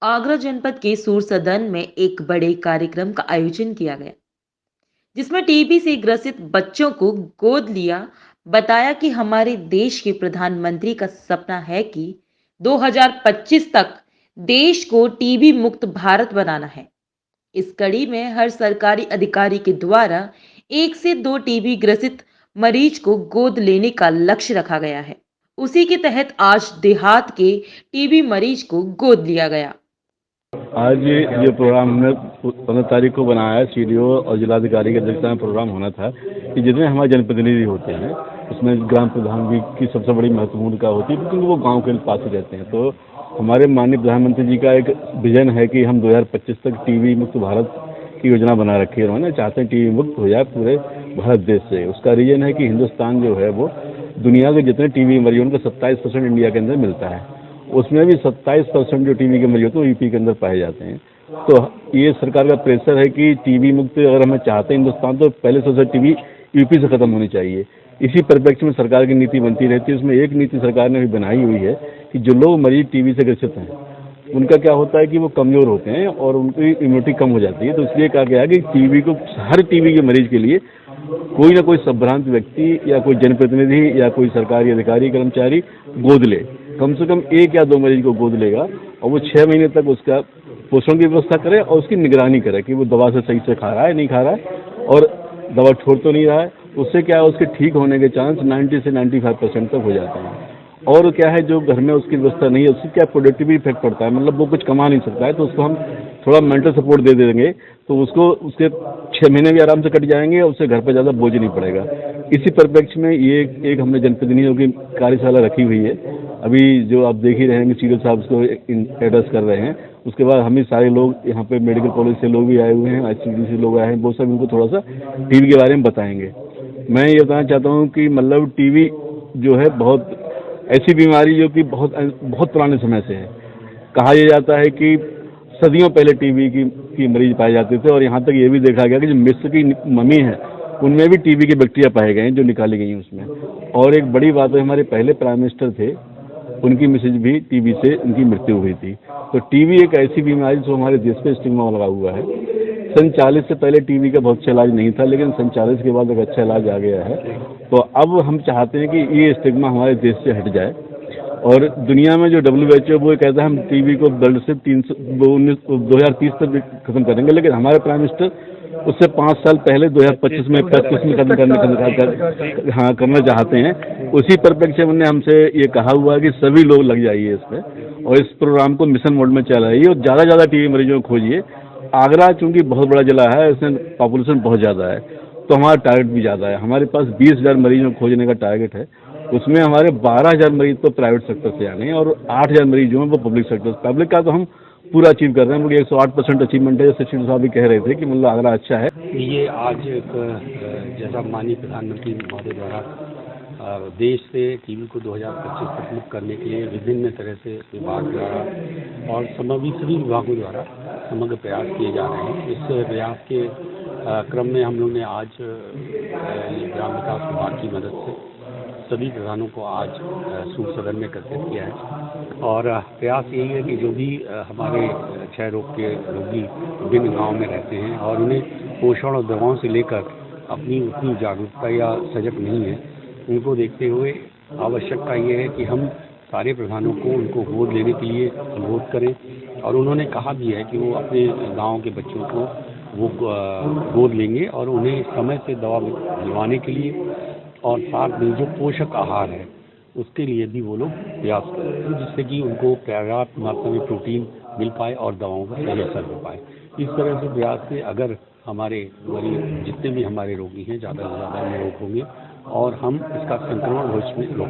आगरा जनपद के सूर सदन में एक बड़े कार्यक्रम का आयोजन किया गया जिसमें टीबी से ग्रसित बच्चों को गोद लिया। बताया कि हमारे देश के प्रधानमंत्री का सपना है कि 2025 तक देश को टीबी मुक्त भारत बनाना है। इस कड़ी में हर सरकारी अधिकारी के द्वारा 1 से 2 टीबी ग्रसित मरीज को गोद लेने का लक्ष्य रखा गया है। उसी के तहत आज देहात के टीबी मरीज को गोद लिया गया। आज ये प्रोग्राम हमने 15 तारीख को बनाया है। सीडीओ और जिलाधिकारी की अध्यक्षता में प्रोग्राम होना था कि जितने हमारे जनप्रतिनिधि होते हैं उसमें ग्राम प्रधान भी की सबसे बड़ी महत्वपूर्ण भूमिका होती है क्योंकि वो गांव के पास ही रहते हैं। तो हमारे माननीय प्रधानमंत्री जी का एक विजन है कि हम 2025 तक टीबी मुक्त भारत की योजना बना रखी है। उन्होंने चाहते हैं टीबी मुक्त हो जाए पूरे भारत देश से। उसका रीजन है कि हिंदुस्तान जो है वो दुनिया के जितने टीबी मरीज उनका 27% इंडिया के अंदर मिलता है। उसमें भी 27% जो टीबी के मरीज होते हैं वो यूपी के अंदर पाए जाते हैं। तो ये सरकार का प्रेशर है कि टीबी मुक्त अगर हमें चाहते हैं हिंदुस्तान तो पहले सबसे टीबी यूपी से खत्म होनी चाहिए। इसी परिप्रेक्ष्य में सरकार की नीति बनती रहती है। उसमें एक नीति सरकार ने भी बनाई हुई है कि जो लोग मरीज टीबी से ग्रसित हैं उनका क्या होता है कि वो कमजोर होते हैं और उनकी इम्यूनिटी कम हो जाती है। तो इसलिए कहा गया है कि टीबी को हर टीबी के मरीज के लिए कोई ना कोई संभ्रांत व्यक्ति या कोई जनप्रतिनिधि या कोई सरकारी अधिकारी कर्मचारी गोद ले। कम से कम 1 या 2 मरीज को गोद लेगा और वो 6 महीने तक उसका पोषण की व्यवस्था करे और उसकी निगरानी करे कि वो दवा से सही से खा रहा है नहीं खा रहा है और दवा छोड़ तो नहीं रहा है। उससे क्या है उसके ठीक होने के चांस 90 से 95% तक हो जाते हैं। और क्या है जो घर में उसकी व्यवस्था नहीं है उससे क्या प्रोडक्टिविटी इफेक्ट पड़ता है, मतलब वो कुछ कमा नहीं सकता है तो उसको हम थोड़ा मेंटल सपोर्ट दे देंगे तो उसको उसके 6 महीने भी आराम से कट जाएंगे और उससे घर पर ज़्यादा बोझ नहीं पड़ेगा। इसी परिप्रेक्ष्य में ये एक हमने जनप्रतिनिधियों की कार्यशाला रखी हुई है। अभी जो आप देख ही रहे हैं सीडीओ साहब उसको एड्रेस कर रहे हैं। उसके बाद हम ही सारे लोग यहाँ पे मेडिकल कॉलेज से लोग भी आए हुए हैं, ICD से लोग आए हैं, वो सब इनको थोड़ा सा टीबी के बारे में बताएंगे। मैं ये बताना चाहता हूँ कि मतलब टीबी जो है बहुत ऐसी बीमारी जो कि बहुत पुराने समय से है। कहा यह जाता है कि सदियों पहले टीबी की मरीज पाए जाते थे और यहाँ तक ये भी देखा गया कि जो मिस्र की मम्मी है उनमें भी टीबी की बैक्टीरिया पाए गए हैं जो निकाली गई हैं उसमें। और एक बड़ी बात है हमारे पहले प्राइम मिनिस्टर थे उनकी मिसेज भी टीबी से उनकी मृत्यु हुई थी। तो टीबी एक ऐसी बीमारी जो हमारे देश पे स्टिग्मा लगा हुआ है। सन 40 से पहले टीबी का बहुत अच्छा इलाज नहीं था लेकिन सन 40 के बाद एक अच्छा इलाज आ गया है। तो अब हम चाहते हैं कि ये स्टिग्मा हमारे देश से हट जाए और दुनिया में जो WHO वो कहता है हम टीबी को वर्ल्ड से 2030 तक खत्म करेंगे, लेकिन हमारे प्राइम मिनिस्टर उससे 5 साल पहले 2025 में खत्म करना चाहते हैं। उसी परिप्रेक्ष्य में हमसे ये कहा हुआ है कि सभी लोग लग जाइए इस पर और इस प्रोग्राम को मिशन मोड में चलाइए और ज़्यादा टीबी मरीजों को खोजिए। आगरा चूंकि बहुत बड़ा जिला है इसमें पॉपुलेशन बहुत ज़्यादा है तो हमारा टारगेट भी ज़्यादा है। हमारे पास 20,000 मरीजों को खोजने का टारगेट है। उसमें हमारे 12,000 मरीज तो प्राइवेट सेक्टर से आने हैं और 8,000 मरीज जो हैं वो पब्लिक सेक्टर। पब्लिक का तो हम पूरा अचीव कर रहे हैं क्योंकि 108% अचीवमेंट है। जैसे श्री साहब भी कह रहे थे कि मतलब आगरा अच्छा है। ये आज एक जैसा माननीय प्रधानमंत्री महोदय द्वारा देश से टीबी को 2025 तक मुक्त करने के लिए विभिन्न तरह से विभाग द्वारा और सभी विभागों द्वारा समग्र प्रयास किए जा रहे हैं। इस प्रयास के क्रम में हम लोग ने आज ग्राम विकास विभाग की मदद से सभी प्रधानों को आज सूर सदन में एकत्रित किया है और प्रयास यही है कि जो भी हमारे क्षय रोग के रोगी विभिन्न गाँव में रहते हैं और उन्हें पोषण और दवाओं से लेकर अपनी उतनी जागरूकता या सजग नहीं है, उनको देखते हुए आवश्यकता ये है कि हम सारे प्रधानों को उनको गोद लेने के लिए अनुरोध करें। और उन्होंने कहा भी है कि वो अपने गाँव के बच्चों को वो गोद लेंगे और उन्हें समय से दवा दिलवाने के लिए और साथ में जो पोषक आहार है उसके लिए भी वो लोग प्रयास करें जिससे कि उनको पर्याप्त मात्रा में प्रोटीन मिल पाए और दवाओं का सही असर हो पाए। इस तरह से प्रयास से अगर हमारे मरीज जितने भी हमारे रोगी हैं ज़्यादा से ज़्यादा निरोग होंगे और हम इसका संक्रमण भविष्य में रोक